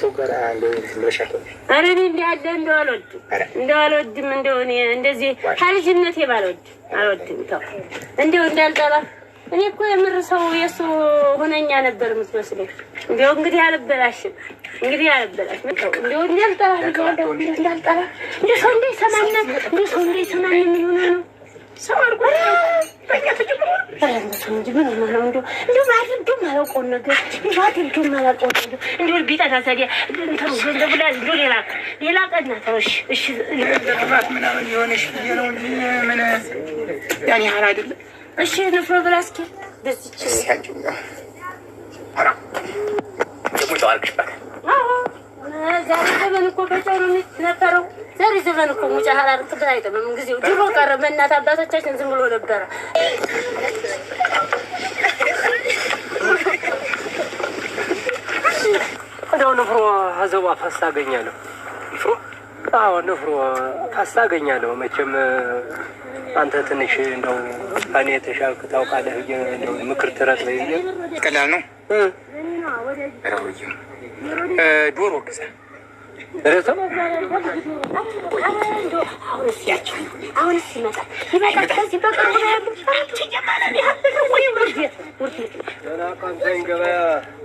ሰው ጋር እንደሻቶ አረኔ እንዲያለ እንደዋልወድም እንደሆነ እንደዚህ ሀልጅነቴ አልወድም። ተው እንደው እንዳልጠላ እኔ እኮ የምር ሰው የሱ ሆነኛ ነበር የምትመስለው። እንደው እንግዲህ አልበላሽም እንደው እንዳልጠላ እንደው ሰው እንዳይሰማና ምን ሆነ ነው ሰው አርጎ በእኛ ተጀምሮ እንጂ ምን ሆነ ነው እንደው ማድረግ ማላውቀው ነገር ማድረግ ማላውቀው ነገር እንደው ቢጠና ታዲያ እንትን ገንዘብ ላይ እንደው ሌላ ቀን ናተሽ እሺ ለማት ምናምን የሆነሽ ነው ምን ያኔ ሀራ አይደለም። እሺ ንፍሮ ብላስኪ በዚች ሲያጭው ሀራ ደግሞ ተዋርክሽ ባካ ዛሬ ዘመን እኮ በጨው ነው የሚነበረው። ዛሬ ዘመን እኮ ሙጫ ሀራር ጥብት አይደለም። ጊዜው ድሮ ቀረ። በእናት አባቶቻችን ዝም ብሎ ነበረ። እንደው ንፍሮ ሀዘቧ ፈሳ አገኛለሁ። ንፍሮ አዎ ንፍሮ ፈሳ አገኛለሁ። መቼም አንተ ትንሽ እንደው እኔ የተሻልክ ታውቃለህ ብዬ እንደው ምክር ትረጥ ላይ ቀላል ነው። ዶሮ ግዛ ረተም አሁንስ ይመጣል ከዚህ በቅርቡ ነው ያለው። ገበያ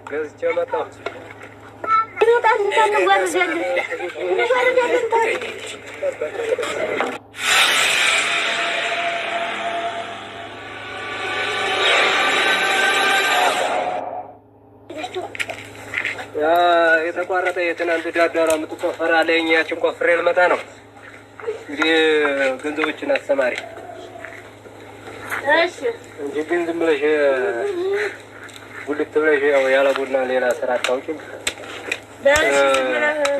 ገዝቼ መጣሁ። ይመጣል እንጓርዛለን። የተቋረጠ የትናንት ዳዳራ የምትቆፈራ ለኛ ያችን ቆፍሬ ልመጣ ነው። እንግዲህ ገንዘቦችን አስተማሪ እሺ እንጂ ግን ዝም ብለሽ ጉልት ብለሽ ያው ያለ ቡና ሌላ ስራ አታውቂም።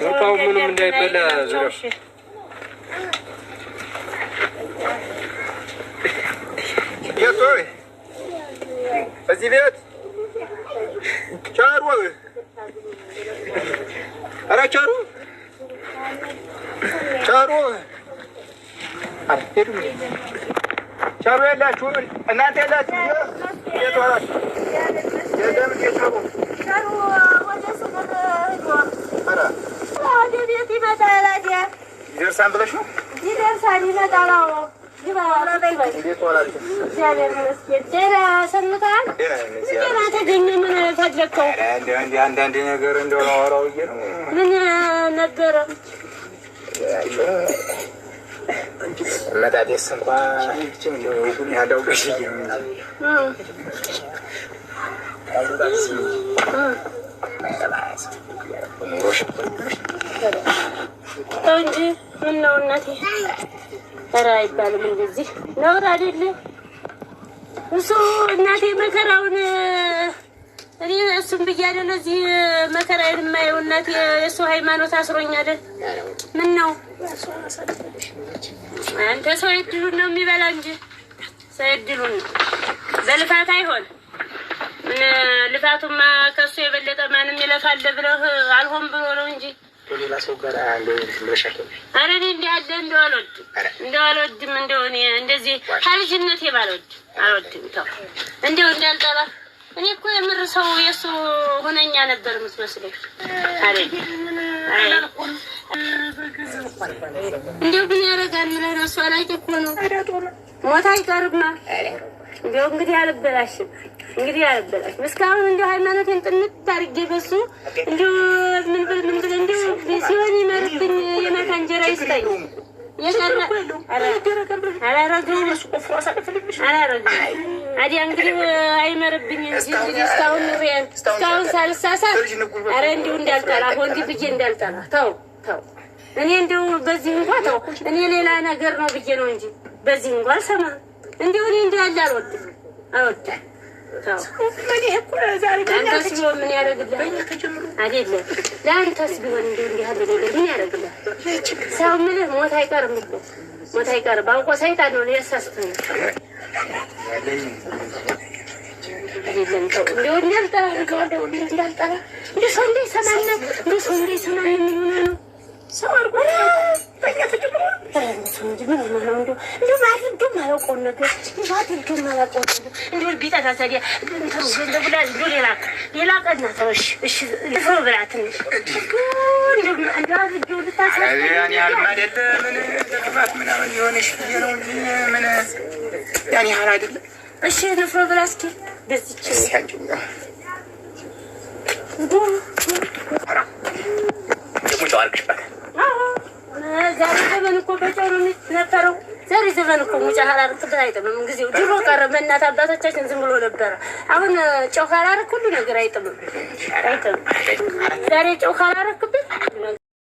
ምርቃው ምንም እንዳይበላ ዝረው የቶይ እዚህ ቤት ቻሩ ኧረ ቻሩ ቻሩ ያላችሁ እናንተ ያላችሁ የት ዋላችሁ? የለም ቻሩ ወደ ሰፈር ሄዷል። ወደ ቤት ይመጣል። አይደል ይደርሳል ብለሽ ነው? ይደርሳል ይመጣል። አዎ እንዴት ዋላችሁ? እግዚአብሔር ይመስገን። ደህና ሰምተሃል? ደህና ተገኘ። ምን ፈለግከው? እንዲህ አንዳንድ ነገር እንደው አወራው ብዬሽ ነው። ምን ነበረ? መጣጤስ እንኳን እንደው ያለው ገሽ እንጂ ምን ነው እናቴ? ኧረ አይባልም እንደዚህ ነውር አይደለም እሱ እናቴ መከራውን እኔ እሱም ብያለሁ። ለዚህ መከራዬን የማየው እናቴ የእሱ ሃይማኖት አስሮኝ አይደል? ምን ነው አንተ ሰው እድሉን ነው የሚበላ እንጂ ሰው እድሉን ነው በልፋት አይሆን። ምን ልፋቱማ ከእሱ የበለጠ ማንም ይለፋል ብለህ አልሆን ብሎ ነው እንጂ ሌላ ሰው ጋር እንደሻቶ አረ እኔ እንዲያለ እንደው አልወድም እንደሆነ እንደዚህ ሀልጅነቴ አልወድም። ተው እንደው እንዳልጠላ እኔ እኮ የምር ሰው የሱ ሆነኛ ነበር የምትመስለው አይደል? እንደው ምን ያደርጋል ብለህ ነው? እሷ ላይ እኮ ነው ሞት አይቀርማ። እንደው እንግዲህ አልበላሽም እስካሁን እንደው ሃይማኖቴን ጥንት አድርጌ በሱ እንደው ምን ብል እንደው ሲሆን ይመርብኝ የማታ እንጀራ ይስጠኝ። አላረገውም አዲያ እንግዲህ አይመርብኝ እንጂ እስካሁን ሳልሳሳት ኧረ እንዲሁ እንዳልጠላ ወንድ ብዬ እንዳልጠላ ተው እኔ እንደው በዚህ እንኳን ተው እኔ ሌላ ነገር ነው ብዬ ነው እንጂ በዚህ እንኳን አልሰማም። እንዲሁ እኔ እንዳለ አልወድም ለአንተስ ቢሆን ምን ያደርግልሃል? አይደለም ለአንተስ ቢሆን እንዲህ ያለ ነገር ምን ያደርግልሃል? ሰው የምልህ ሞት አይቀርም እኮ ሞት አይቀርም። አውቆ ሰይጣን ነው ሊያሳስተኝ። አይደለም ተው እንደው እንዳልጠላ እንደው ሰው እንዳይሰማና ምን ሆነ ነው ሰው አድርጎ በእኛ ተጀምሮ ተረንሱ እንጂ ምን ነው እንዴ ማድርግ ማያውቀው ነገር ማድርግ ማያውቀው ነገር እንዴ ቢጠፋ ታዲያ እንተው እንደብላ ሌላ ቀን ነው። እሺ ልፍሮ ብላ ትንሽ እንዴ አንዳዝ ጆ ልታሳይ ያኔ አልማደለ ምን ተከፋት ምናምን የሆነሽ ነው እንጂ ምን ያኔ ሀል አይደለም። እሺ ልፍሮ ብላ እስኪ ደስች ሲያጭው ዛሬ ዘመን እኮ በጨሩ ነበረው። ዛሬ ዘመን እኮ ሙጫ ሀላርክበት አይጥምም። ጊዜው ድሮ ቀረ። በእናት አባቶቻችን ዝም ብሎ ነበረ። አሁን ጨው ካላረክ ሁሉ ነገር አይጥምም። ዛሬ ጨው ካላረክበት ነገር